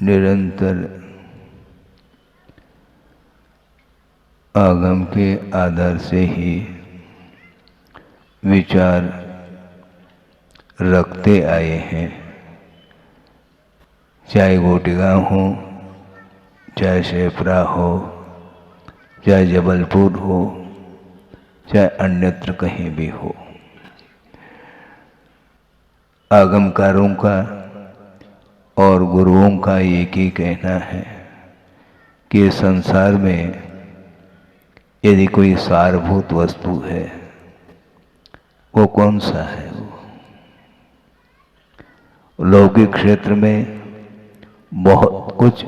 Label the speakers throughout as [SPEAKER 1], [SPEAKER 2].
[SPEAKER 1] निरंतर आगम के आधार से ही विचार रखते आए हैं, चाहे गोटिका हो, चाहे शेफरा हो, चाहे जबलपुर हो, चाहे अन्यत्र कहीं भी हो। आगमकारों का और गुरुओं का एक ही कहना है कि संसार में यदि कोई सारभूत वस्तु है, वो कौन सा है? वो लौकिक क्षेत्र में बहुत कुछ,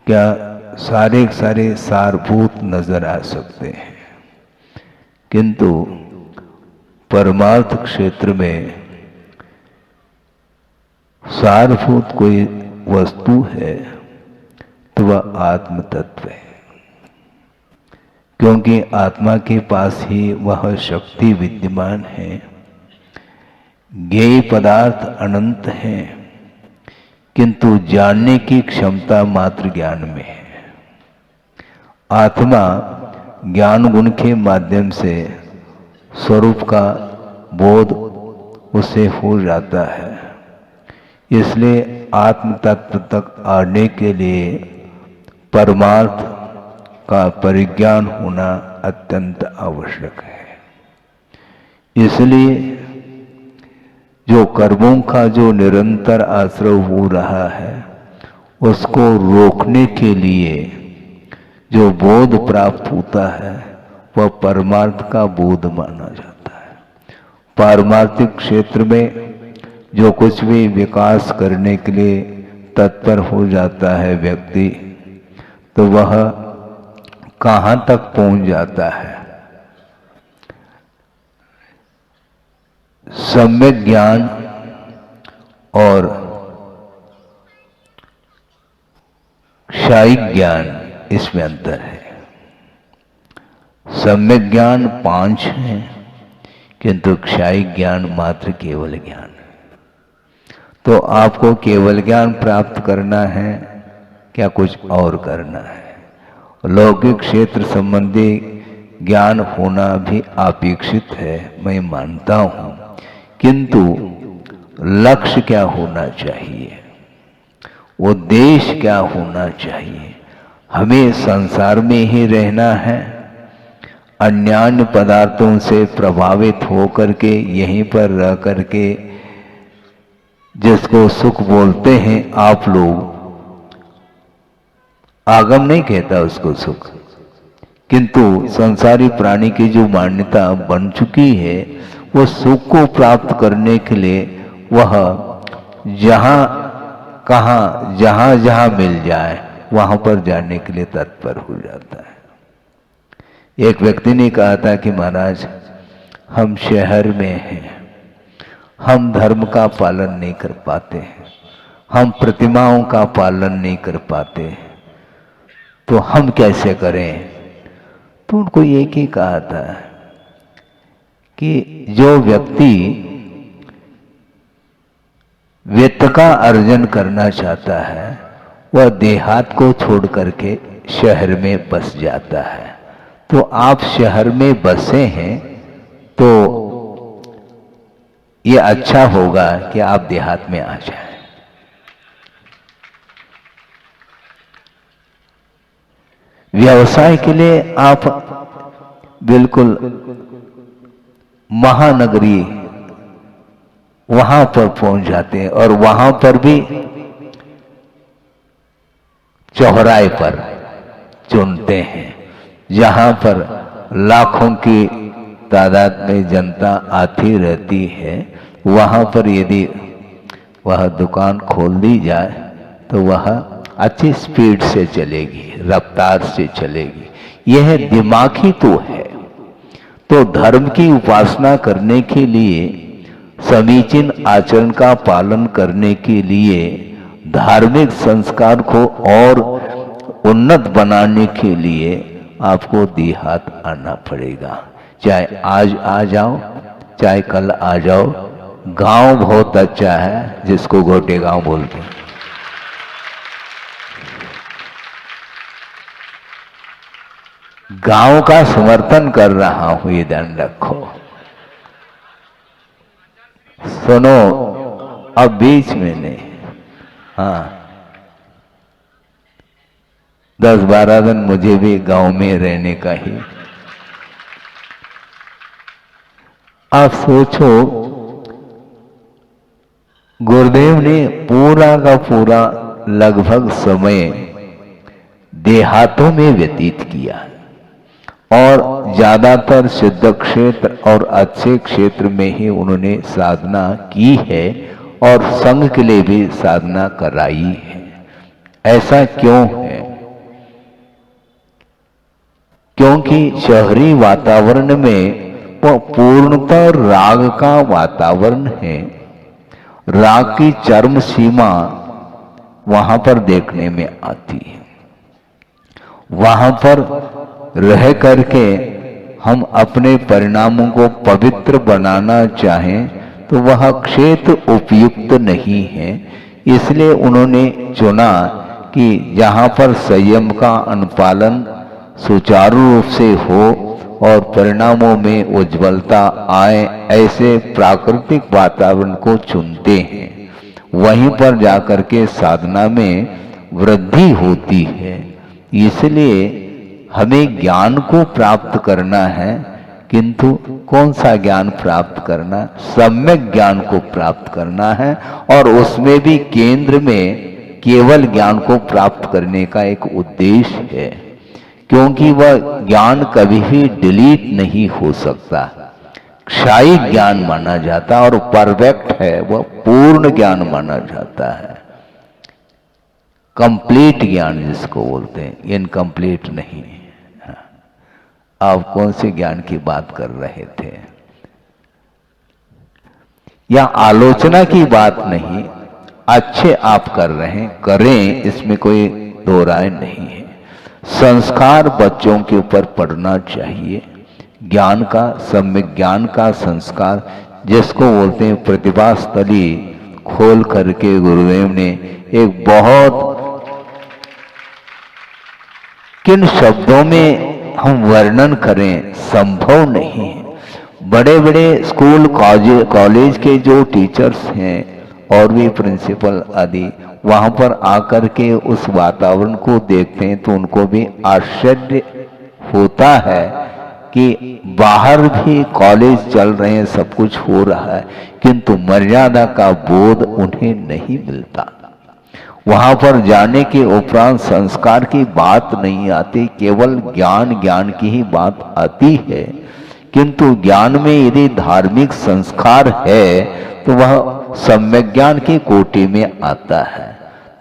[SPEAKER 1] क्या सारे सारे सारभूत नजर आ सकते हैं, किंतु परमार्थ क्षेत्र में सारभूत कोई वस्तु है तो वह आत्म तत्व है, क्योंकि आत्मा के पास ही वह शक्ति विद्यमान है। ज्ञेय पदार्थ अनंत हैं, किंतु जानने की क्षमता मात्र ज्ञान में है। आत्मा ज्ञान गुण के माध्यम से स्वरूप का बोध उसे हो जाता है। इसलिए आत्म तत्व तक आने के लिए परमार्थ का परिज्ञान होना अत्यंत आवश्यक है। इसलिए जो कर्मों का जो निरंतर आश्रय हो रहा है, उसको रोकने के लिए जो बोध प्राप्त होता है वह परमार्थ का बोध माना जाता है। पारमार्थिक क्षेत्र में जो कुछ भी विकास करने के लिए तत्पर हो जाता है व्यक्ति, तो वह कहाँ तक पहुंच जाता है? सम्यक ज्ञान और क्षायिक ज्ञान, इसमें अंतर है। सम्यक ज्ञान 5 है, किंतु क्षायिक ज्ञान मात्र केवल ज्ञान है। तो आपको केवल ज्ञान प्राप्त करना है, क्या कुछ और करना है? लौकिक क्षेत्र संबंधी ज्ञान होना भी अपेक्षित है, मैं मानता हूं, किंतु लक्ष्य क्या होना चाहिए, उद्देश्य क्या होना चाहिए? हमें संसार में ही रहना है, अन्यान्य पदार्थों से प्रभावित होकर के यहीं पर रह करके जिसको सुख बोलते हैं आप लोग, आगम नहीं कहता उसको सुख, किंतु संसारी प्राणी की जो मान्यता बन चुकी है, वो सुख को प्राप्त करने के लिए वह जहां कहां जहां जहां मिल जाए वहां पर जाने के लिए तत्पर हो जाता है। एक व्यक्ति ने कहा था कि महाराज, हम शहर में हैं, हम धर्म का पालन नहीं कर पाते हैं, हम प्रतिमाओं का पालन नहीं कर पाते, तो हम कैसे करें? तो उनको एक ही कहा था कि जो व्यक्ति वित्त का अर्जन करना चाहता है, वह देहात को छोड़ करके शहर में बस जाता है। तो आप शहर में बसे हैं, तो ये अच्छा होगा कि आप देहात में आ जाएं। व्यवसाय के लिए आप बिल्कुल महानगरी वहां पर पहुंच जाते हैं, और वहां पर भी चौराहे पर चुनते हैं, जहां पर लाखों की तादाद में जनता आती रहती है। वहां पर यदि वह दुकान खोल दी जाए तो वह अच्छी स्पीड से चलेगी, रफ्तार से चलेगी। यह दिमागी तो है। तो धर्म की उपासना करने के लिए, समीचीन आचरण का पालन करने के लिए, धार्मिक संस्कार को और उन्नत बनाने के लिए आपको देहात आना पड़ेगा। चाहे आज आ जाओ, चाहे कल आ जाओ, गांव बहुत अच्छा है, जिसको घोटे गांव बोलते हैं। गांव का समर्थन कर रहा हूं, ये ध्यान रखो। सुनो, अब बीच में नहीं। हाँ, 10-12 दिन मुझे भी गांव में रहने का ही। आप सोचो, गुरुदेव ने पूरा का पूरा लगभग समय देहातों में व्यतीत किया और ज्यादातर सिद्ध क्षेत्र और अच्छे क्षेत्र में ही उन्होंने साधना की है और संघ के लिए भी साधना कराई है। ऐसा क्यों है? क्योंकि शहरी वातावरण में वो पूर्णतः राग का वातावरण है। राग की चरम सीमा वहां पर देखने में आती है। वहां पर रह करके हम अपने परिणामों को पवित्र बनाना चाहें तो वह क्षेत्र उपयुक्त नहीं है। इसलिए उन्होंने चुना कि जहां पर संयम का अनुपालन सुचारू रूप से हो और परिणामों में उज्ज्वलता आए, ऐसे प्राकृतिक वातावरण को चुनते हैं। वहीं पर जाकर के साधना में वृद्धि होती है। इसलिए हमें ज्ञान को प्राप्त करना है, किंतु कौन सा ज्ञान प्राप्त करना? सम्यक ज्ञान को प्राप्त करना है और उसमें भी केंद्र में केवल ज्ञान को प्राप्त करने का एक उद्देश्य है, क्योंकि वह ज्ञान कभी भी डिलीट नहीं हो सकता। क्षायी ज्ञान माना जाता और परफेक्ट है, वह पूर्ण ज्ञान माना जाता है। कंप्लीट ज्ञान जिसको बोलते हैं, इनकम्प्लीट नहीं। आप कौन से ज्ञान की बात कर रहे थे? या आलोचना की बात नहीं, अच्छे आप कर रहे हैं, करें, इसमें कोई दो राय नहीं है। संस्कार बच्चों के ऊपर पड़ना चाहिए। ज्ञान का, सम्यक ज्ञान का संस्कार जिसको बोलते हैं, प्रतिभा स्थली खोल करके गुरुदेव ने एक बहुत, किन शब्दों में हम वर्णन करें, संभव नहीं है। बड़े बड़े स्कूल कॉलेज के जो टीचर्स हैं और भी प्रिंसिपल आदि, वहां पर आकर के उस वातावरण को देखते हैं तो उनको भी आश्चर्य होता है कि बाहर भी कॉलेज चल रहे हैं, सब कुछ हो रहा है, किंतु मर्यादा का बोध उन्हें नहीं मिलता। वहां पर जाने के उपरांत संस्कार की बात नहीं आती, केवल ज्ञान की ही बात आती है। किंतु ज्ञान में यदि धार्मिक संस्कार है तो वह सम्यक ज्ञान की कोटि में आता है।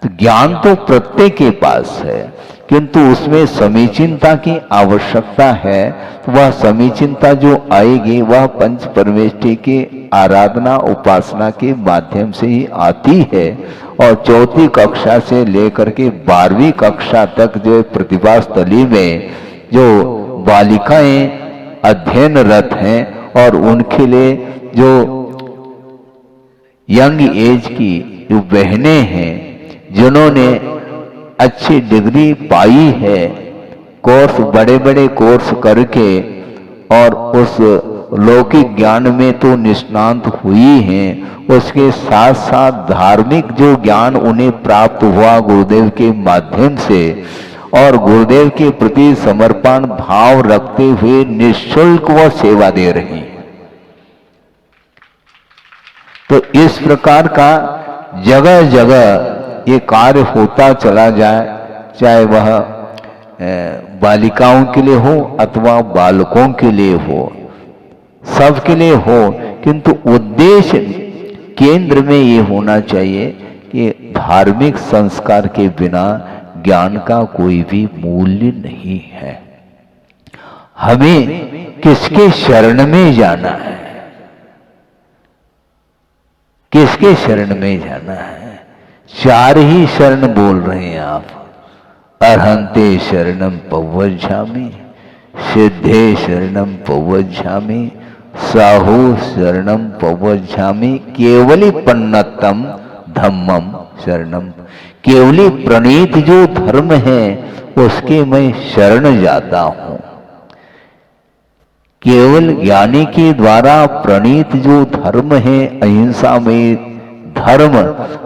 [SPEAKER 1] तो ज्ञान तो प्रत्येक के पास है, किंतु उसमें समीचीनता की आवश्यकता है। तो वह समीचीनता जो आएगी वह पंच परमेष्टि की आराधना उपासना के माध्यम से ही आती है। और चौथी कक्षा से लेकर के 12वीं कक्षा तक जो प्रतिभा स्थली में जो बालिकाएं अध्ययनरत हैं और उनके लिए जो यंग एज की जो बहनें हैं, जिन्होंने अच्छी डिग्री पाई है, कोर्स, बड़े बड़े कोर्स करके और उस लौकिक ज्ञान में तो निष्णांत हुई हैं, उसके साथ साथ धार्मिक जो ज्ञान उन्हें प्राप्त हुआ गुरुदेव के माध्यम से, और गुरुदेव के प्रति समर्पण भाव रखते हुए निःशुल्क वह सेवा दे रही है। तो इस प्रकार का जगह जगह ये कार्य होता चला जाए, चाहे वह बालिकाओं के लिए हो अथवा बालकों के लिए हो, सबके लिए हो, किंतु उद्देश्य केंद्र में ये होना चाहिए कि धार्मिक संस्कार के बिना ज्ञान का कोई भी मूल्य नहीं है। हमें किसके शरण में जाना है? किसके शरण में जाना है? चार ही शरण बोल रहे हैं आप। अर्हंते शरणम पव्वज्झामि, सिद्धे शरणम पव्वज्झामि, साहु शरणम पवज्झामि केवली पन्नतम धम्मम शरणम। केवली प्रणीत जो धर्म है उसके मैं शरण जाता हूं। केवल ज्ञानी के द्वारा प्रणीत जो धर्म है अहिंसा में धर्म,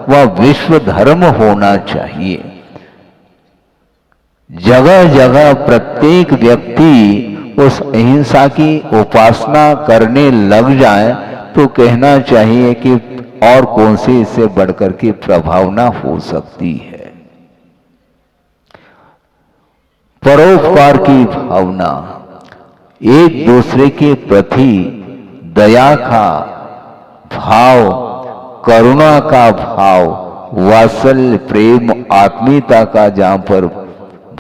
[SPEAKER 1] वह विश्व धर्म होना चाहिए। जगह जगह प्रत्येक व्यक्ति उस अहिंसा की उपासना करने लग जाए तो कहना चाहिए कि और कौन सी इससे बढ़कर के प्रभावना हो सकती है। परोपकार की भावना, एक दूसरे के प्रति दया का भाव, करुणा का भाव, वात्सल्य, प्रेम, आत्मीयता का जहां पर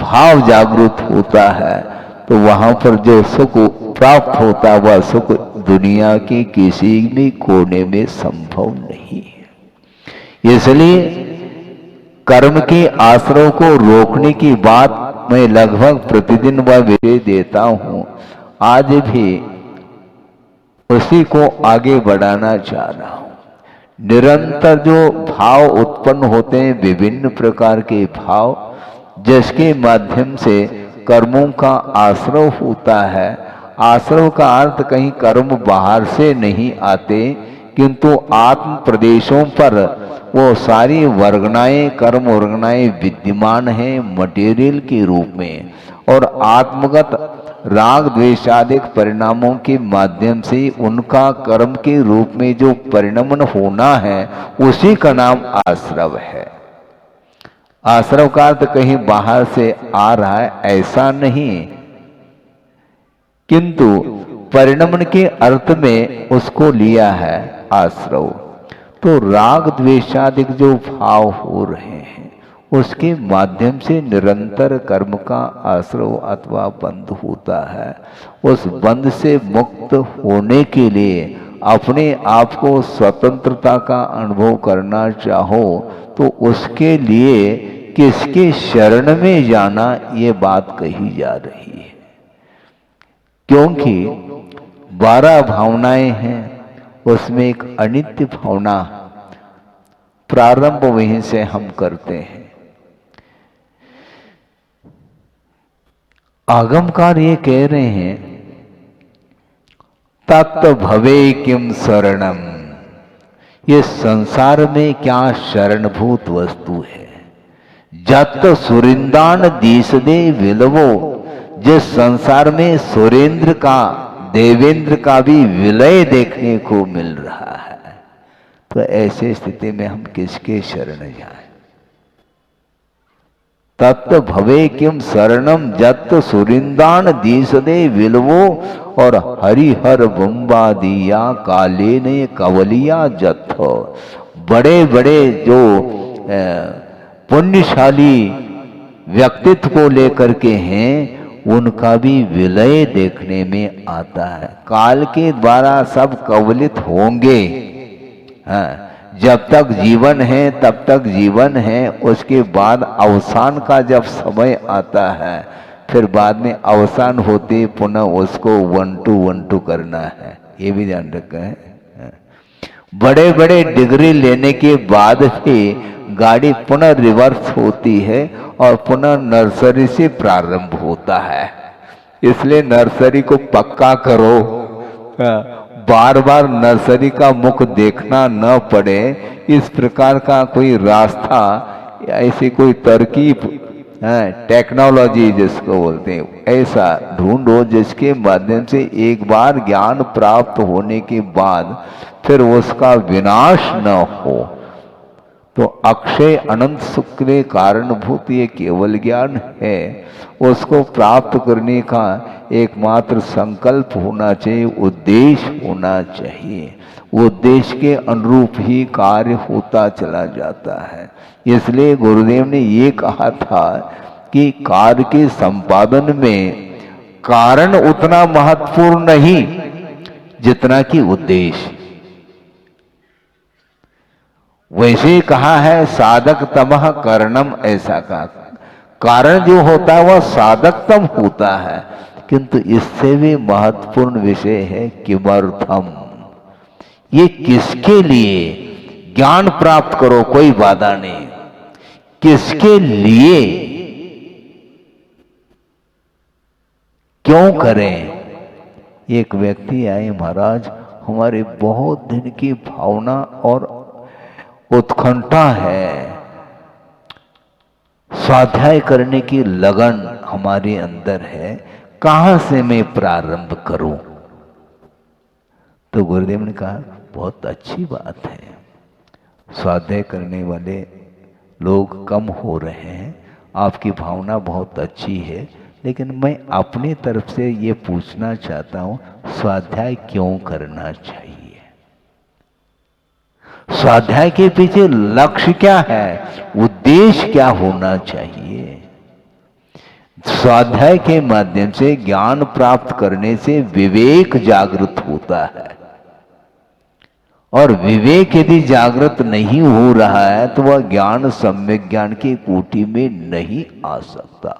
[SPEAKER 1] भाव जागृत होता है तो वहां पर जो सुख प्राप्त होता है वह सुख दुनिया के किसी भी कोने में संभव नहीं है। इसलिए कर्म के आश्रय को रोकने की बात मैं लगभग प्रतिदिन वह विषय देता हूं। आज भी उसी को आगे बढ़ाना चाह रहा हूं। निरंतर जो भाव उत्पन्न होते हैं, विभिन्न प्रकार के भाव, जिसके माध्यम से कर्मों का आश्रय होता है। आश्रय का अर्थ कहीं कर्म बाहर से नहीं आते, किंतु आत्म प्रदेशों पर वो सारी वर्गनाएं, कर्म वर्गनाएं विद्यमान हैं मटेरियल के रूप में, और आत्मगत राग द्वेषादिक परिणामों के माध्यम से उनका कर्म के रूप में जो परिणमन होना है उसी का नाम आश्रव है। आश्रव का अर्थ कहीं बाहर से आ रहा है ऐसा नहीं, किंतु परिणमन के अर्थ में उसको लिया है आश्रव। तो राग द्वेषादिक जो भाव हो रहे हैं उसके माध्यम से निरंतर कर्म का आश्रव अथवा बंध होता है। उस बंध से मुक्त होने के लिए अपने आप को स्वतंत्रता का अनुभव करना चाहो तो उसके लिए किसके शरण में जाना, ये बात कही जा रही है। क्योंकि 12 भावनाएं हैं, उसमें एक अनित्य भावना प्रारंभ वहीं से हम करते हैं। आगमकार ये कह रहे हैं तत् भवे किम शरणम, ये संसार में क्या शरणभूत वस्तु है। जत सुरिंदान दीसदे विलवो, जिस संसार में सुरेंद्र का, देवेंद्र का भी विलय देखने को मिल रहा है, तो ऐसे स्थिति में हम किसके शरण जाएं। तत् भवे किम शरणम जत सुरिंदान दीसदे विलवो, और हरिहर बम्बा दिया काले ने कवलिया जथ। बड़े बड़े जो पुण्यशाली व्यक्तित्व को लेकर के हैं उनका भी विलय देखने में आता है। काल के द्वारा सब कवलित होंगे। हाँ, जब तक जीवन है तब तक जीवन है, उसके बाद अवसान का जब समय आता है फिर बाद में अवसान होते पुनः उसको 1 to 1 to करना है, ये भी ध्यान रखें। बड़े बड़े डिग्री लेने के बाद ही गाड़ी पुनः रिवर्स होती है और पुनः नर्सरी से प्रारंभ होता है। इसलिए नर्सरी को पक्का करो, बार बार नर्सरी का मुख देखना न पड़े, इस प्रकार का कोई रास्ता, ऐसी कोई तरकीब, टेक्नोलॉजी जिसको बोलते हैं, ऐसा ढूंढो जिसके माध्यम से एक बार ज्ञान प्राप्त होने के बाद फिर उसका विनाश न हो। तो अक्षय अनंत सुख के कारणभूत ये केवल ज्ञान है। उसको प्राप्त करने का एकमात्र संकल्प होना चाहिए, उद्देश्य होना चाहिए। उद्देश्य के अनुरूप ही कार्य होता चला जाता है। इसलिए गुरुदेव ने ये कहा था कि कार्य के संपादन में कारण उतना महत्वपूर्ण नहीं जितना कि उद्देश्य। वैसे कहा है साधक तमह कारणम, ऐसा कहा। कारण जो होता है वह साधकतम होता है, किंतु इससे भी महत्वपूर्ण विषय है किमर्थम, ये किसके लिए ज्ञान प्राप्त करो, कोई बाधा नहीं, किसके लिए क्यों करें। एक व्यक्ति आए, महाराज हमारी बहुत दिन की भावना और उत्कंठा है, स्वाध्याय करने की लगन हमारे अंदर है, कहां से मैं प्रारंभ करूं। तो गुरुदेव ने कहा बहुत अच्छी बात है, स्वाध्याय करने वाले लोग कम हो रहे हैं, आपकी भावना बहुत अच्छी है, लेकिन मैं अपनी तरफ से ये पूछना चाहता हूं स्वाध्याय क्यों करना चाहिए, स्वाध्याय के पीछे लक्ष्य क्या है, उद्देश्य क्या होना चाहिए। स्वाध्याय के माध्यम से ज्ञान प्राप्त करने से विवेक जागृत होता है, और विवेक यदि जागृत नहीं हो रहा है तो वह ज्ञान सम्यक ज्ञान की कोटि में नहीं आ सकता।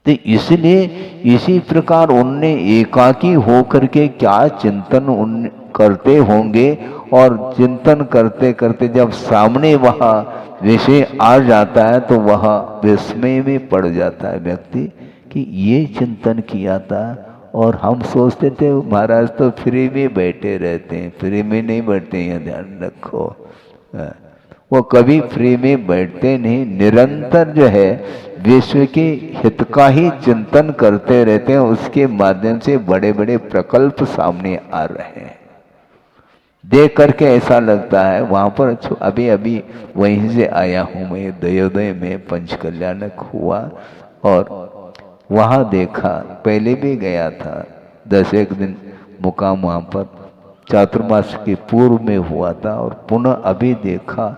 [SPEAKER 1] तो इसलिए इसी प्रकार उनने एकाकी होकर के क्या चिंतन करते होंगे, और चिंतन करते करते जब सामने वह विषय आ जाता है तो वह विस्मय में पड़ जाता है व्यक्ति कि ये चिंतन किया था, और हम सोचते थे महाराज तो फ्री में बैठे रहते हैं, फ्री में नहीं बैठते हैं, ध्यान रखो। वो कभी फ्री में बैठते नहीं, निरंतर जो है विश्व के हित का ही चिंतन करते रहते हैं, उसके माध्यम से बड़े बड़े प्रकल्प सामने आ रहे हैं। देख करके ऐसा लगता है, वहां पर अभी अभी वहीं से आया हूं मैं, दयोदय में पंचकल्याणक हुआ, और वहां देखा, पहले भी गया था 10 दिन मुकाम वहां पर, चातुर्मास के पूर्व में हुआ था, और पुनः अभी देखा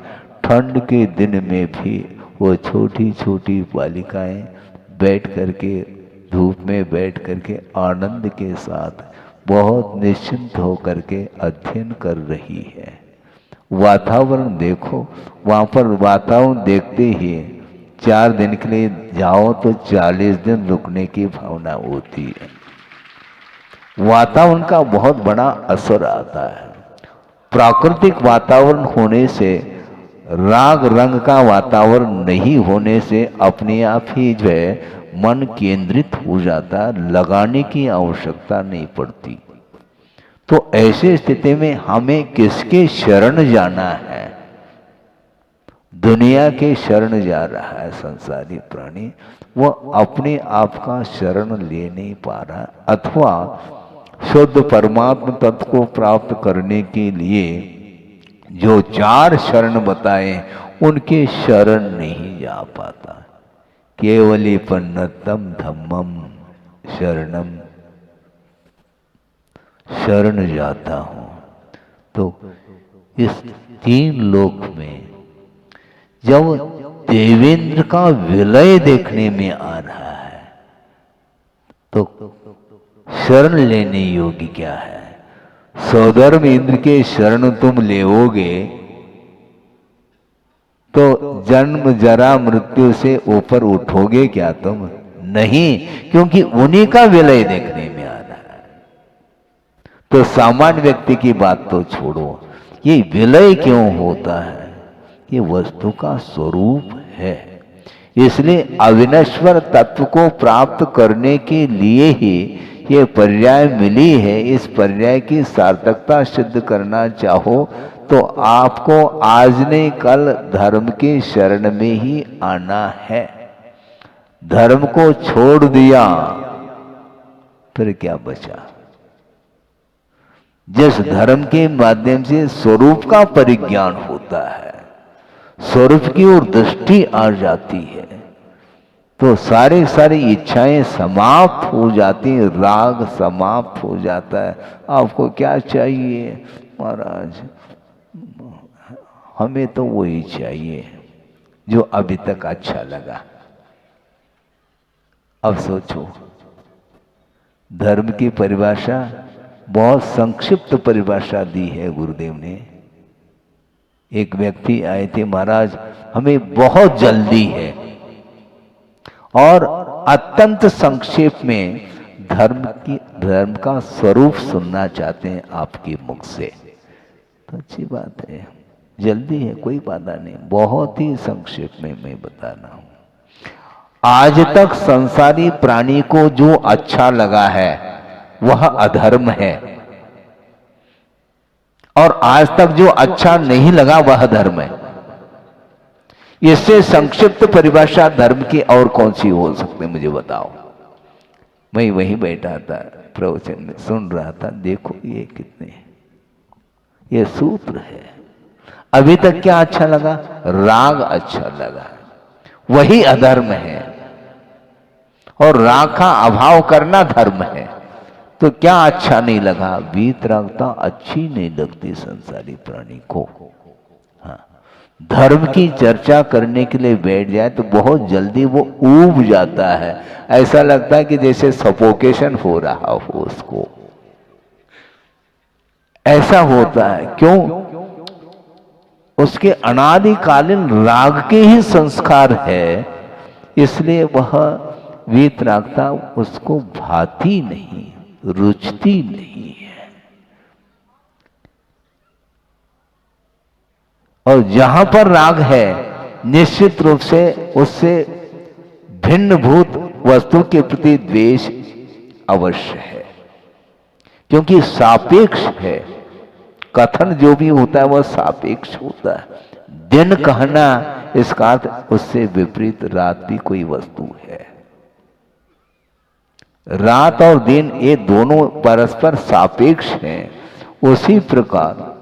[SPEAKER 1] ठंड के दिन में भी वो छोटी छोटी बालिकाएं बैठ करके, धूप में बैठ करके आनंद के साथ बहुत निश्चिंत होकर के अध्ययन कर रही है। वातावरण देखो, वहां पर वातावरण देखते ही 4 दिन के लिए जाओ तो 40 दिन रुकने की भावना होती है। वातावरण का बहुत बड़ा असर आता है। प्राकृतिक वातावरण होने से, राग रंग का वातावरण नहीं होने से अपने आप ही जो है मन केंद्रित हो जाता, लगाने की आवश्यकता नहीं पड़ती। तो ऐसे स्थिति में हमें किसके शरण जाना है, दुनिया के शरण जा रहा है संसारी प्राणी, वह अपने आप का शरण ले नहीं पा रहा, अथवा शुद्ध परमात्म तत्व को प्राप्त करने के लिए जो 4 शरण बताए उनके शरण नहीं जा पाता। केवली पन्नतम धम्मम शरणम, शरण जाता हूं। तो इस 3 लोक में जब देवेंद्र का विलय देखने में आ रहा है तो शरण लेने योग्य क्या है। सौधर्म इंद्र के शरण तुम लेओगे तो जन्म जरा मृत्यु से ऊपर उठोगे क्या तुम? नहीं, क्योंकि उन्हीं का विलय देखने में आ रहा है। तो सामान्य व्यक्ति की बात तो छोड़ो, ये विलय क्यों होता है? ये वस्तु का स्वरूप है। इसलिए अविनश्वर तत्व को प्राप्त करने के लिए ही ये पर्याय मिली है। इस पर्याय की सार्थकता सिद्ध करना चाहो तो आपको आज नहीं कल धर्म के शरण में ही आना है। धर्म को छोड़ दिया फिर क्या बचा? जिस धर्म के माध्यम से स्वरूप का परिज्ञान होता है, स्वरूप की ओर दृष्टि आ जाती है, तो सारी इच्छाएं समाप्त हो जाती हैं, राग समाप्त हो जाता है। आपको क्या चाहिए महाराज? हमें तो वही चाहिए जो अभी तक अच्छा लगा। अब सोचो, धर्म की परिभाषा बहुत संक्षिप्त परिभाषा दी है गुरुदेव ने। एक व्यक्ति आए थे, महाराज हमें बहुत जल्दी है, और अत्यंत संक्षेप में धर्म का स्वरूप सुनना चाहते हैं आपके मुख से, तो अच्छी बात है। जल्दी है, कोई बाधा नहीं, बहुत ही संक्षेप में मैं बता रहा हूं। आज तक संसारी प्राणी को जो अच्छा लगा है वह अधर्म है, और आज तक जो अच्छा नहीं लगा वह धर्म है। इससे संक्षिप्त परिभाषा धर्म की और कौन सी हो सकती, मुझे बताओ। मैं वहीं बैठा था प्रवचन में, सुन रहा था, देखो ये कितने, ये सूत्र है। अभी तक क्या अच्छा लगा? राग अच्छा लगा, वही अधर्म है, और राग का अभाव करना धर्म है। तो क्या अच्छा नहीं लगा? वीतरागता अच्छी नहीं लगती संसारी प्राणी को। हाँ, धर्म की चर्चा करने के लिए बैठ जाए तो बहुत जल्दी वो ऊब जाता है, ऐसा लगता है कि जैसे सफोकेशन हो रहा हो उसको, ऐसा होता है। क्यों? उसके अनादिकालीन राग के ही संस्कार है, इसलिए वह वीतरागता उसको भाती नहीं, रुचती नहीं है। और जहां पर राग है, निश्चित रूप से उससे भिन्न भूत वस्तु के प्रति द्वेष अवश्य है, क्योंकि सापेक्ष है। कथन जो भी होता है वह सापेक्ष होता है। दिन कहना, इसका अर्थ उससे विपरीत रात भी कोई वस्तु है। रात और दिन ये दोनों परस्पर सापेक्ष हैं। उसी प्रकार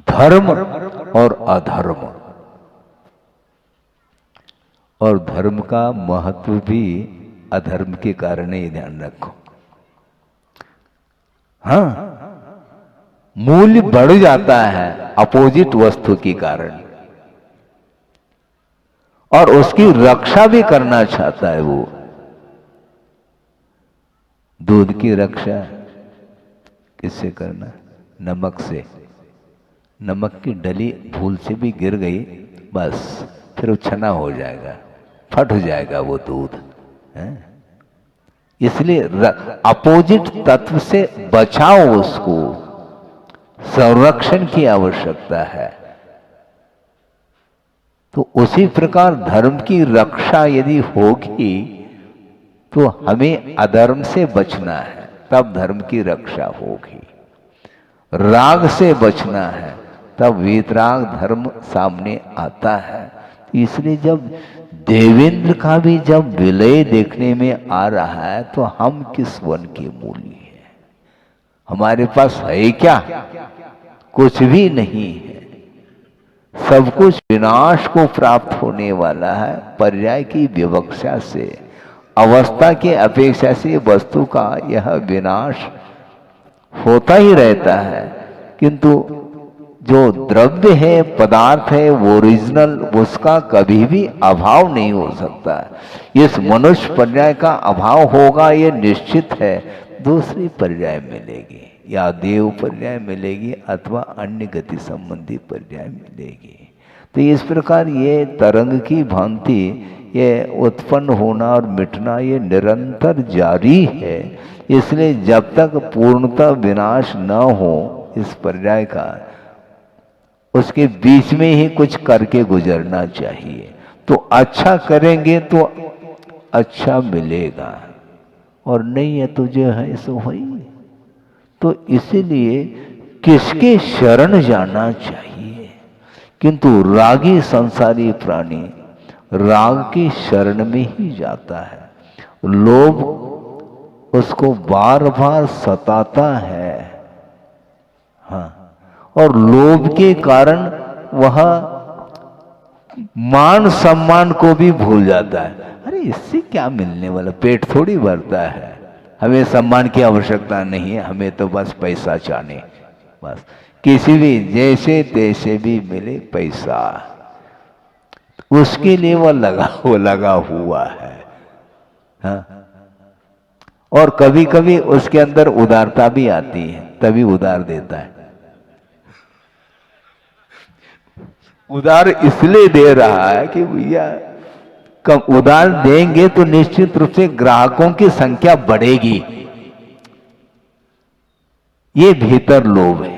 [SPEAKER 1] धर्म और अधर्म, और धर्म का महत्व भी अधर्म के कारण ही, ध्यान रखो। हाँ, मूल्य बढ़ जाता है अपोजिट वस्तु के कारण, और उसकी रक्षा भी करना चाहता है वो। दूध की रक्षा किससे करना? नमक से। नमक की डली भूल से भी गिर गई, बस फिर छना हो जाएगा, फट जाएगा वो दूध है? इसलिए अपोजिट तत्व से बचाओ, उसको संरक्षण की आवश्यकता है। तो उसी प्रकार धर्म की रक्षा यदि होगी तो हमें अधर्म से बचना है, तब धर्म की रक्षा होगी। राग से बचना है, तब वीतराग धर्म सामने आता है। इसलिए जब देवेंद्र का भी जब विलय देखने में आ रहा है, तो हम किस वन के मूली हैं? हमारे पास है क्या? कुछ भी नहीं है। सब कुछ विनाश को प्राप्त होने वाला है। पर्याय की विवक्षा से, अवस्था के अपेक्षा से वस्तु का यह विनाश होता ही रहता है, किंतु जो द्रव्य है, पदार्थ है, वो ओरिजिनल, उसका कभी भी अभाव नहीं हो सकता। इस मनुष्य पर्याय का अभाव होगा ये निश्चित है। दूसरी पर्याय मिलेगी, या देव पर्याय मिलेगी अथवा अन्य गति संबंधी पर्याय मिलेगी। तो इस प्रकार ये तरंग की भांति ये उत्पन्न होना और मिटना ये निरंतर जारी है। इसलिए जब तक पूर्णतः विनाश न हो इस पर्याय का, उसके बीच में ही कुछ करके गुजरना चाहिए। तो अच्छा करेंगे तो अच्छा मिलेगा, और नहीं है तो जो है सो वही। तो इसीलिए किसके शरण जाना चाहिए? किंतु रागी संसारी प्राणी राग की शरण में ही जाता है। लोभ उसको बार बार सताता है। हाँ, और लोभ के कारण वह मान सम्मान को भी भूल जाता है। अरे इससे क्या मिलने वाला, पेट थोड़ी भरता है, हमें सम्मान की आवश्यकता नहीं है, हमें तो बस पैसा चाहिए। बस किसी भी जैसे तैसे भी मिले पैसा, उसके लिए वो लगा हुआ है। हाँ? और कभी कभी उसके अंदर उदारता भी आती है, तभी उधार देता है। उधार इसलिए दे रहा है कि भैया कम उधार देंगे तो निश्चित रूप से ग्राहकों की संख्या बढ़ेगी। ये भीतर लोभ है।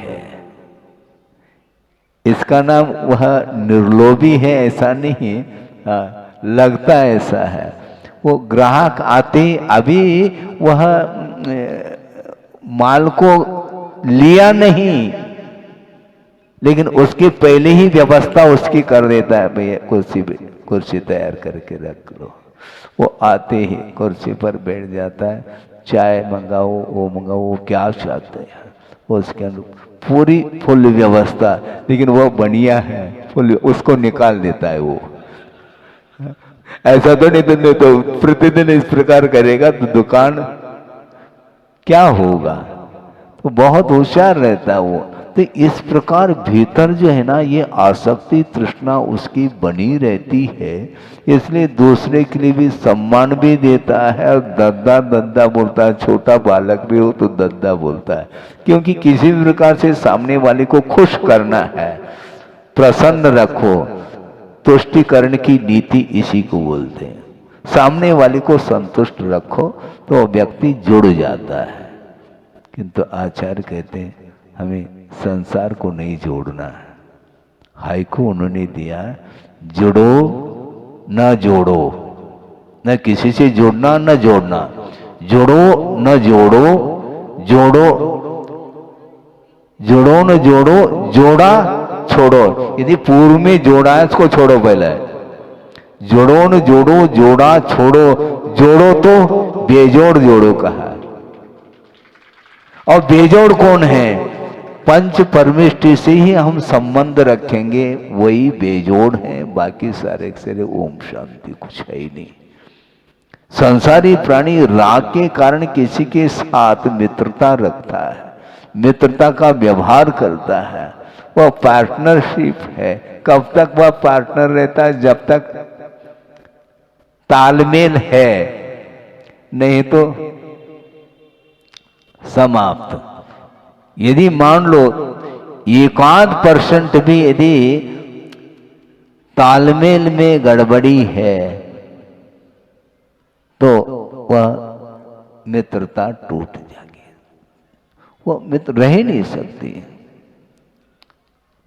[SPEAKER 1] इसका नाम वह निर्लोभी है ऐसा नहीं, लगता ऐसा है। वो ग्राहक आते अभी वह माल को लिया नहीं, लेकिन उसकी पहले ही व्यवस्था उसकी कर देता है, भैया कुर्सी तैयार करके रख लो। वो आते ही कुर्सी पर बैठ जाता है, चाय मंगाओ, वो मंगाओ, वो क्या चाहते हैं उसके अंदर पूरी फुल व्यवस्था, लेकिन वो बढ़िया है फुल, उसको निकाल देता है वो। ऐसा तो नहीं तो प्रतिदिन इस प्रकार करेगा तो दुकान क्या होगा। तो बहुत होशियार रहता है वो। तो इस प्रकार भीतर जो है ना, ये आसक्ति तृष्णा उसकी बनी रहती है। इसलिए दूसरे के लिए भी सम्मान भी देता है और दद्दा दद्दा बोलता है। छोटा बालक भी हो तो दद्दा बोलता है, क्योंकि किसी भी प्रकार से सामने वाले को खुश करना है, प्रसन्न रखो। तुष्टिकरण की नीति इसी को बोलते हैं। सामने वाले को संतुष्ट रखो तो व्यक्ति जुड़ जाता है। किंतु आचार्य कहते हैं हमें संसार को नहीं जोड़ना है। हाइकू उन्होंने दिया, जुड़ो न जोड़ो, न किसी से जुड़ना न जोड़ना, जुड़ो न जोड़ो, जोड़ो जुड़ो न जोड़ो, जोड़ा छोड़ो। यदि पूर्व में जोड़ा है इसको छोड़ो पहले। जोड़ो न जोड़ो, जोड़ा छोड़ो, जोड़ो तो बेजोड़ जोड़ो कहा। और बेजोड़ कौन है? पंच परमेष्टि से ही हम संबंध रखेंगे, वही बेजोड़ है। बाकी सारे सारे ओम शांति कुछ है ही नहीं। संसारी प्राणी राग के कारण किसी के साथ मित्रता रखता है, मित्रता का व्यवहार करता है, वह पार्टनरशिप है। कब तक वह पार्टनर रहता है? जब तक तालमेल है, नहीं तो समाप्त। यदि मान लो 1% भी यदि तालमेल में गड़बड़ी है तो वह मित्रता टूट जाएगी, वह मित्र रह नहीं सकती।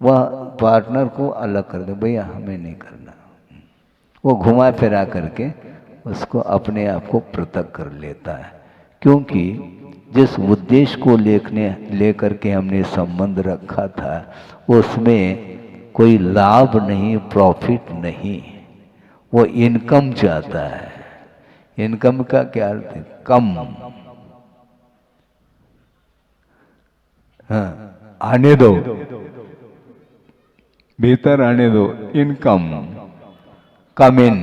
[SPEAKER 1] वह पार्टनर को अलग कर दे, भैया हमें नहीं करना। वो घुमा फिरा करके उसको अपने आप को पृथक कर लेता है, क्योंकि जिस उद्देश्य को लेकर के हमने संबंध रखा था उसमें कोई लाभ नहीं, प्रॉफिट नहीं। वो इनकम चाहता है। इनकम का क्या अर्थ है? कम। हाँ, आने दो, भीतर आने दो। इनकम, कम इन,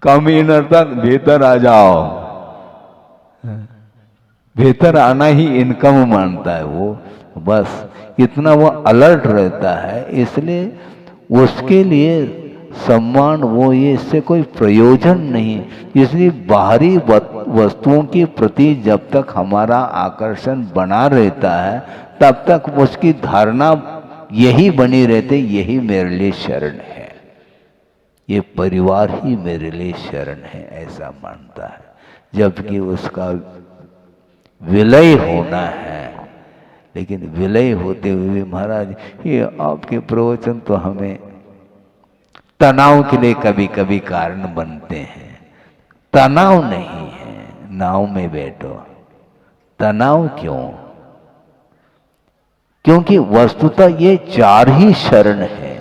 [SPEAKER 1] कम इन अर्थात भीतर आ जाओ। भीतर आना ही इनकम मानता है वो। बस इतना वो अलर्ट रहता है, इसलिए उसके लिए सम्मान वो ये इससे कोई प्रयोजन नहीं। इसलिए बाहरी वस्तुओं के प्रति जब तक हमारा आकर्षण बना रहता है तब तक उसकी धारणा यही बनी रहती, यही मेरे लिए शरण है, ये परिवार ही मेरे लिए शरण है, ऐसा मानता है। जबकि उसका विलय होना है। लेकिन विलय होते हुए महाराज ये आपके प्रवचन तो हमें तनाव के लिए कभी कभी कारण बनते हैं। तनाव नहीं है, नाव में बैठो। तनाव क्यों? क्योंकि वस्तुतः ये 4 ही शरण है।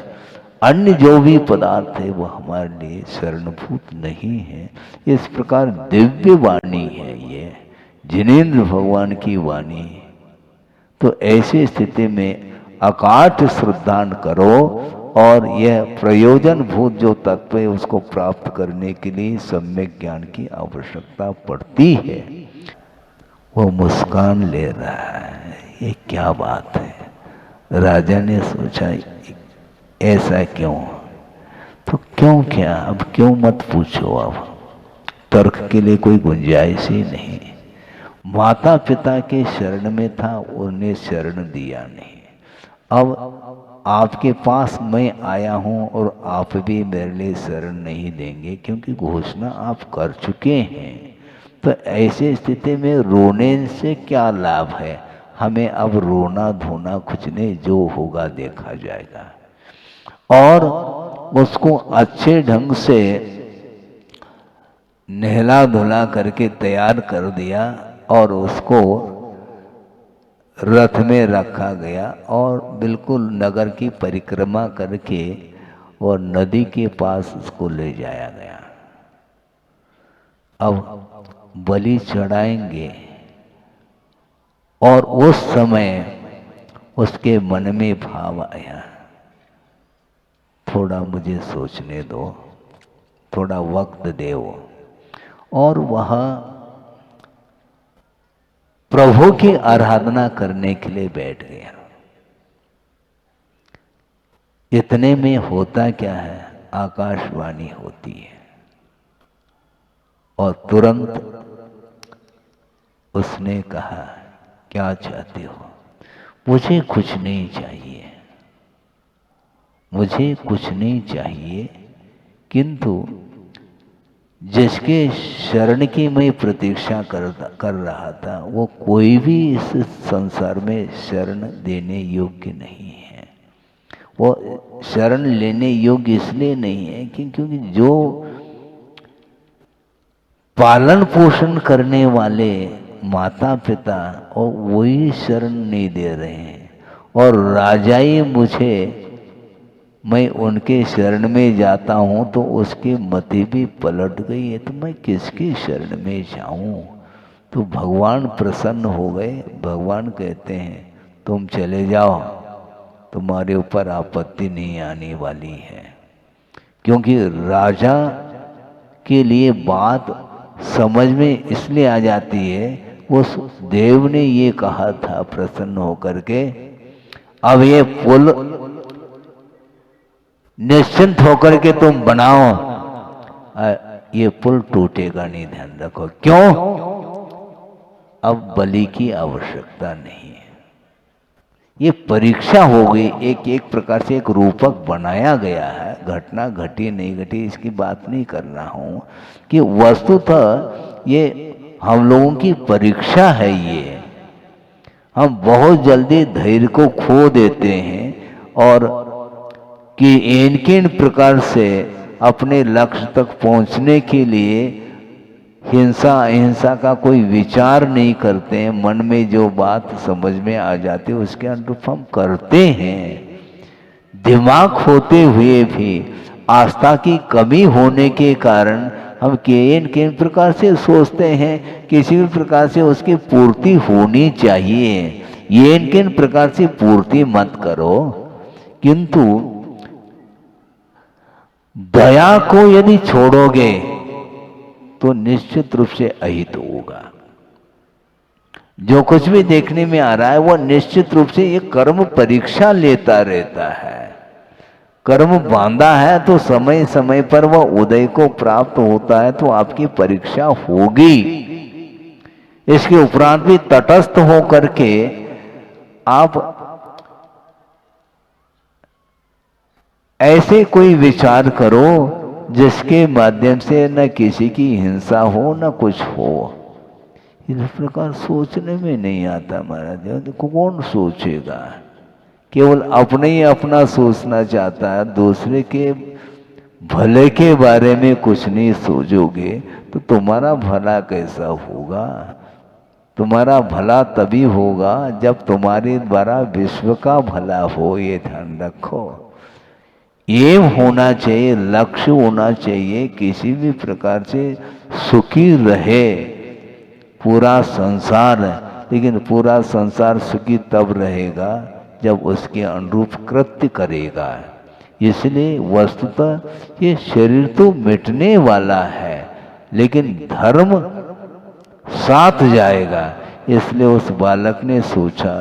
[SPEAKER 1] अन्य जो भी पदार्थ है वो हमारे लिए शरणभूत नहीं है। इस प्रकार दिव्य वाणी है ये, जिनेंद्र भगवान की वाणी। तो ऐसी स्थिति में अकाट श्रद्धा करो और यह प्रयोजन भूत जो तत्व है उसको प्राप्त करने के लिए सम्यक ज्ञान की आवश्यकता पड़ती है। वो मुस्कान ले रहा है, ये क्या बात है? राजा ने सोचा ऐसा क्यों? तो क्यों क्या? अब क्यों मत पूछो। अब तर्क के लिए कोई गुंजाइश ही नहीं। माता पिता के शरण में था, उन्हें शरण दिया नहीं। अब आपके पास मैं आया हूं और आप भी मेरे लिए शरण नहीं देंगे, क्योंकि घोषणा आप कर चुके हैं। तो ऐसी स्थिति में रोने से क्या लाभ है? हमें अब रोना धोना कुछ नहीं, जो होगा देखा जाएगा। और उसको अच्छे ढंग से नहला धुला करके तैयार कर दिया और उसको रथ में रखा गया और बिल्कुल नगर की परिक्रमा करके और नदी के पास उसको ले जाया गया। अब बलि चढ़ाएंगे और उस समय उसके मन में भाव आया, थोड़ा मुझे सोचने दो, थोड़ा वक्त दो। और वह प्रभु की आराधना करने के लिए बैठ गया। इतने में होता क्या है, आकाशवाणी होती है और तुरंत उसने कहा, क्या चाहते हो? मुझे कुछ नहीं चाहिए, मुझे कुछ नहीं चाहिए, किंतु जिसके शरण की मैं प्रतीक्षा कर रहा था, वो कोई भी इस संसार में शरण देने योग्य नहीं है। वो शरण लेने योग्य इसलिए नहीं है क्योंकि जो पालन पोषण करने वाले माता पिता और वही शरण नहीं दे रहे हैं, और राजाई मुझे, मैं उनके शरण में जाता हूं तो उसकी मति भी पलट गई है, तो मैं किसकी शरण में जाऊं? तो भगवान प्रसन्न हो गए। भगवान कहते हैं, तुम चले जाओ, तुम्हारे ऊपर आपत्ति नहीं आने वाली है। क्योंकि राजा के लिए बात समझ में इसलिए आ जाती है, उस देव ने ये कहा था प्रसन्न होकर के, अब ये पुल निश्चिंत होकर के तुम बनाओ, ये पुल टूटेगा नहीं, ध्यान रखो। क्यों? अब बलि की आवश्यकता नहीं है। ये परीक्षा हो गई, एक प्रकार से एक रूपक बनाया गया है। घटना घटी नहीं घटी इसकी बात नहीं कर रहा हूं, कि वस्तुतः ये हम लोगों की परीक्षा है। ये हम बहुत जल्दी धैर्य को खो देते हैं और कि किन प्रकार से अपने लक्ष्य तक पहुंचने के लिए हिंसा अहिंसा का कोई विचार नहीं करते हैं। मन में जो बात समझ में आ जाती है उसके अनुरूप हम करते हैं। दिमाग होते हुए भी आस्था की कमी होने के कारण हम किन प्रकार से सोचते हैं, किसी भी प्रकार से उसकी पूर्ति होनी चाहिए। ये किन प्रकार से पूर्ति मत करो, किंतु दया को यदि छोड़ोगे तो निश्चित रूप से अहित होगा। जो कुछ भी देखने में आ रहा है वो निश्चित रूप से ये कर्म परीक्षा लेता रहता है। कर्म बांधा है तो समय समय पर वह उदय को प्राप्त होता है, तो आपकी परीक्षा होगी। इसके उपरांत भी तटस्थ होकर के आप ऐसे कोई विचार करो जिसके माध्यम से न किसी की हिंसा हो न कुछ हो। इस प्रकार सोचने में नहीं आता महाराज। कौन सोचेगा? केवल अपने ही अपना सोचना चाहता है, दूसरे के भले के बारे में कुछ नहीं सोचोगे तो तुम्हारा भला कैसा होगा? तुम्हारा भला तभी होगा जब तुम्हारे द्वारा विश्व का भला हो। ये ध्यान रखो। एम होना चाहिए, लक्ष्य होना चाहिए, किसी भी प्रकार से सुखी रहे पूरा संसार। लेकिन पूरा संसार सुखी तब रहेगा जब उसके अनुरूप कृत्य करेगा। इसलिए वस्तुतः ये शरीर तो मिटने वाला है, लेकिन धर्म साथ जाएगा। इसलिए उस बालक ने सोचा,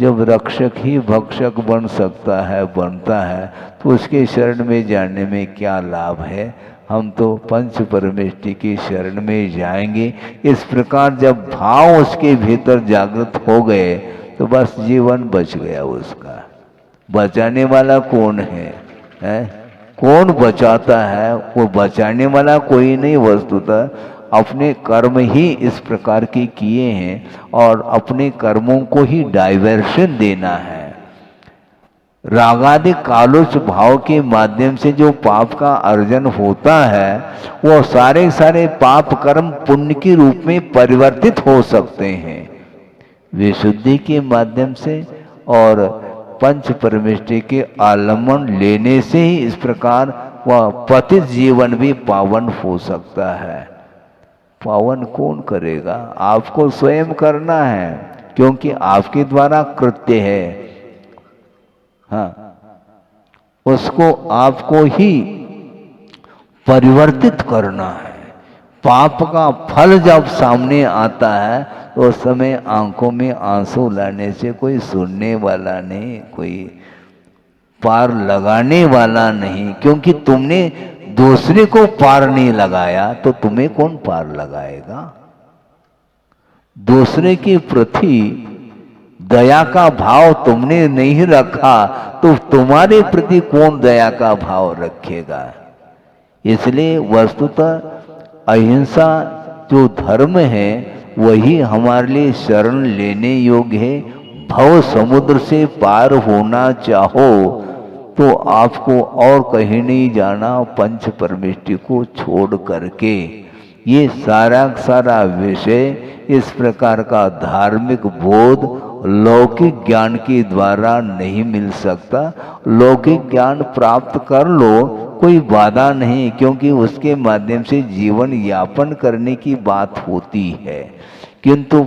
[SPEAKER 1] जब रक्षक ही भक्षक बन सकता है, बनता है, तो उसके शरण में जाने में क्या लाभ है? हम तो पंच परमेष्टि की शरण में जाएंगे। इस प्रकार जब भाव उसके भीतर जागृत हो गए तो बस जीवन बच गया उसका। बचाने वाला कौन है? कौन बचाता है? वो बचाने वाला कोई नहीं, वस्तुतः अपने कर्म ही इस प्रकार के किए हैं और अपने कर्मों को ही डाइवर्शन देना है। रागादि कालोच भाव के माध्यम से जो पाप का अर्जन होता है वो सारे सारे पाप कर्म पुण्य के रूप में परिवर्तित हो सकते हैं विशुद्धि के माध्यम से और पंच परमेष्टि के आलम्बन लेने से ही इस प्रकार वह पतित जीवन भी पावन हो सकता है। पावन कौन करेगा? आपको स्वयं करना है, क्योंकि आपके द्वारा कृत्य है। हाँ, उसको आपको ही परिवर्तित करना है। पाप का फल जब सामने आता है तो उस समय आंखों में आंसू लाने से कोई सुनने वाला नहीं, कोई पार लगाने वाला नहीं, क्योंकि तुमने दूसरे को पार नहीं लगाया तो तुम्हें कौन पार लगाएगा? दूसरे के प्रति दया का भाव तुमने नहीं रखा तो तुम्हारे प्रति कौन दया का भाव रखेगा? इसलिए वस्तुतः अहिंसा जो धर्म है वही हमारे लिए शरण लेने योग्य है। भव समुद्र से पार होना चाहो तो आपको और कहीं नहीं जाना, पंच परमेष्टि को छोड़ करके। ये सारा विषय इस प्रकार का धार्मिक बोध लौकिक ज्ञान के द्वारा नहीं मिल सकता। लौकिक ज्ञान प्राप्त कर लो, कोई बाधा नहीं, क्योंकि उसके माध्यम से जीवन यापन करने की बात होती है, किंतु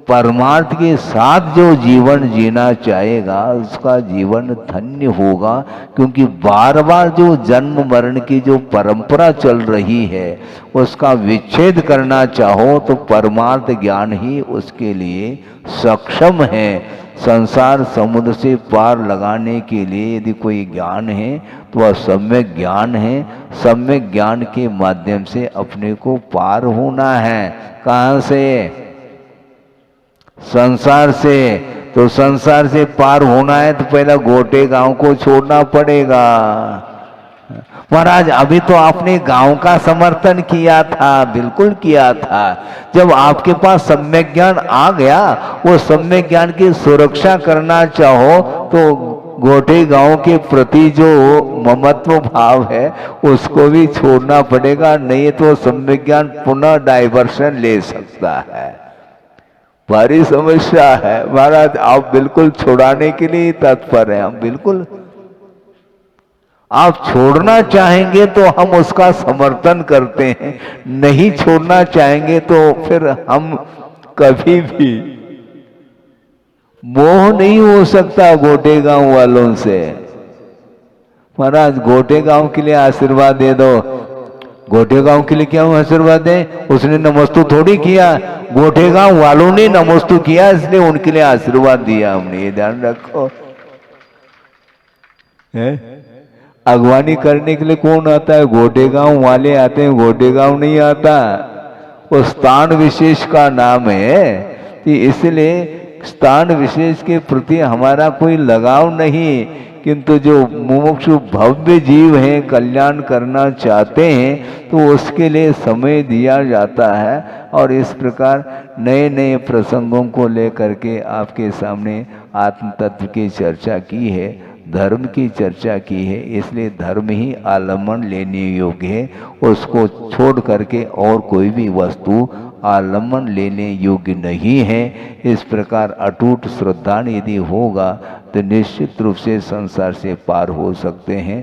[SPEAKER 1] परमार्थ के साथ जो जीवन जीना चाहेगा उसका जीवन धन्य होगा। क्योंकि बार बार जो जन्म मरण की जो परंपरा चल रही है उसका विच्छेद करना चाहो तो परमार्थ ज्ञान ही उसके लिए सक्षम है। संसार समुद्र से पार लगाने के लिए यदि कोई ज्ञान है तो वह सम्यक ज्ञान है। सम्यक ज्ञान के माध्यम से अपने को पार होना है। कहाँ से? संसार से। तो संसार से पार होना है तो पहला गोटे गांव को छोड़ना पड़ेगा। महाराज अभी तो आपने गांव का समर्थन किया था, बिल्कुल किया था। जब आपके पास सम्यक ज्ञान आ गया, वो सम्यक ज्ञान की सुरक्षा करना चाहो तो गोटे गांव के प्रति जो ममत्व भाव है उसको भी छोड़ना पड़ेगा, नहीं तो सम्यक ज्ञान पुनः डाइवर्शन ले सकता है। भारी समस्या है महाराज, आप बिल्कुल छुड़ाने के लिए तत्पर हैं। हम बिल्कुल, आप छोड़ना चाहेंगे तो हम उसका समर्थन करते हैं, नहीं छोड़ना चाहेंगे तो फिर हम कभी भी मोह नहीं हो सकता गोटे गांव वालों से। महाराज गोटे गांव के लिए आशीर्वाद दे दो। गोटे गांव के लिए क्या आशीर्वाद दें? उसने नमस्तु थोड़ी किया, गोटे गांव वालों ने नमस्तु किया, इसलिए उनके लिए आशीर्वाद दिया हमने। ये ध्यान रखो। अगवानी करने के लिए कौन आता है? गोटे गांव वाले आते हैं, गोटे गांव नहीं आता। वो स्थान विशेष का नाम है, इसलिए स्थान विशेष के प्रति हमारा कोई लगाव नहीं, किंतु जो मुमुक्षु भव्य जीव हैं, कल्याण करना चाहते हैं, तो उसके लिए समय दिया जाता है। और इस प्रकार नए नए प्रसंगों को लेकर के आपके सामने आत्म तत्व की चर्चा की है, धर्म की चर्चा की है। इसलिए धर्म ही आलम्बन लेने योग्य है, उसको छोड़ करके और कोई भी वस्तु आलम्बन लेने योग्य नहीं है। इस प्रकार अटूट श्रद्धा यदि होगा तो निश्चित रूप से संसार से पार हो सकते हैं।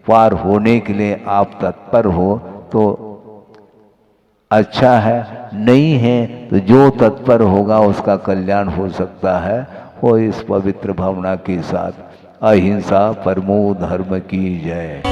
[SPEAKER 1] पार होने के लिए आप तत्पर हो तो अच्छा है, नहीं है तो जो तत्पर होगा उसका कल्याण हो सकता है। हो इस पवित्र भावना के साथ अहिंसा परमो धर्म की जय।